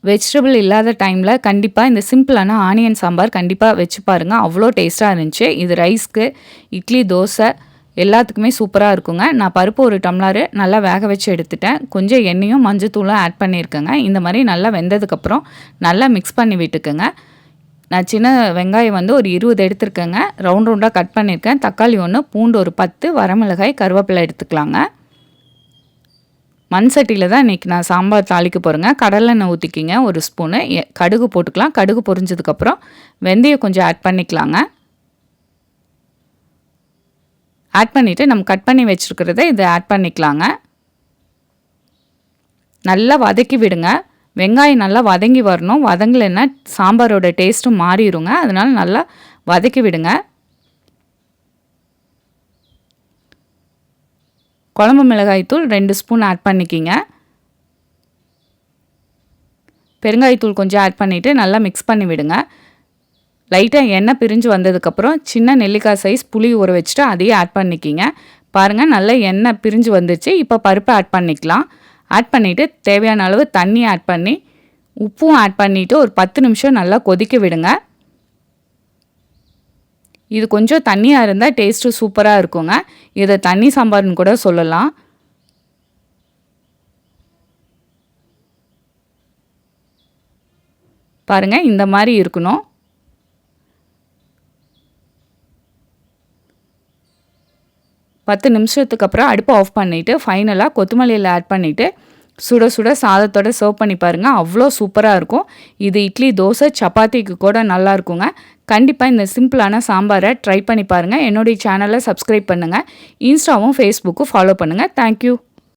Vegetable இல்லாத டைமில் கண்டிப்பாக இந்த சிம்பிளான ஆனியன் சாம்பார் கண்டிப்பாக வச்சு பாருங்கள். அவ்வளோ டேஸ்ட்டாக இருந்துச்சு. இது ரைஸ்க்கு, இட்லி, தோசை எல்லாத்துக்குமே சூப்பராக இருக்குங்க. நான் பருப்பு ஒரு டம்ளர் நல்லா வேக வச்சு எடுத்துட்டேன். கொஞ்சம் எண்ணெயும் மஞ்சத்தூளும் ஆட் பண்ணியிருக்கேங்க. இந்த மாதிரி நல்லா வெந்ததுக்கப்புறம் நல்லா மிக்ஸ் பண்ணி விட்டுக்குங்க. நான் சின்ன வெங்காயம் வந்து ஒரு 20 எடுத்துருக்கேங்க. ரவுண்ட் ரவுண்டாக கட் பண்ணியிருக்கேன். தக்காளி 1, பூண்டு ஒரு 10, வரமிளகாய், கருவேப்பிலை எடுத்துக்கலாங்க. மண் சட்டியில் தான் இன்றைக்கி நான் சாம்பார் தாளிக்க போகிறேங்க. கடலெண்ணெய் ஊற்றிக்கிங்க ஒரு ஸ்பூனு. கடுகு போட்டுக்கலாம். கடுகு பொரிஞ்சதுக்கப்புறம் வெந்தயம் கொஞ்சம் ஆட் பண்ணிக்கலாங்க. ஆட் பண்ணிவிட்டு நம்ம கட் பண்ணி வச்சுருக்கிறத இதை ஆட் பண்ணிக்கலாங்க. நல்லா வதக்கி விடுங்க. வெங்காயம் நல்லா வதங்கி வரணும். வதங்கலைன்னா சாம்பாரோட டேஸ்ட்டும் மாறிடுங்க. அதனால் நல்லா வதக்கி விடுங்க. குழம்பு மிளகாய்த்தூள் 2 ஸ்பூன் ஆட் பண்ணிக்கிங்க. பெருங்காயத்தூள் கொஞ்சம் ஆட் பண்ணிவிட்டு நல்லா மிக்ஸ் பண்ணி விடுங்க. லைட்டாக எண்ணெய் பிரிஞ்சு வந்ததுக்கப்புறம் சின்ன நெல்லிக்காய் சைஸ் புளி ஊற வச்சுட்டு அதையே ஆட் பண்ணிக்கிங்க. பாருங்கள் நல்லா எண்ணெய் பிரிஞ்சு வந்துடுச்சு. இப்போ பருப்பை ஆட் பண்ணிக்கலாம். ஆட் பண்ணிவிட்டு தேவையான அளவு தண்ணி ஆட் பண்ணி உப்பும் ஆட் பண்ணிவிட்டு ஒரு 10 நிமிஷம் நல்லா கொதிக்க விடுங்க. இது கொஞ்சம் தண்ணியாக இருந்தால் டேஸ்ட்டு சூப்பராக இருக்குங்க. இதை தண்ணி சாம்பார்னு கூட சொல்லலாம். பாருங்கள் இந்த மாதிரி இருக்கணும். பத்து நிமிஷத்துக்கு அப்புறம் அடுப்பை ஆஃப் பண்ணிவிட்டு ஃபைனலாக கொத்தமல்லியில் ஆட் பண்ணிவிட்டு சுட சுட சாதத்தோடு சர்வ் பண்ணி பாருங்கள். அவ்வளோ சூப்பராக இருக்கும். இது இட்லி, தோசை, சப்பாத்திக்கு கூட நல்லா இருக்குங்க. கண்டிப்பாக இந்த சிம்பிளான சாம்பாரை ட்ரை பண்ணி பாருங்கள். என்னுடைய சேனலை சப்ஸ்கிரைப் பண்ணுங்கள். இன்ஸ்டாவும் ஃபேஸ்புக்கும் ஃபாலோ பண்ணுங்கள். தேங்க்யூ.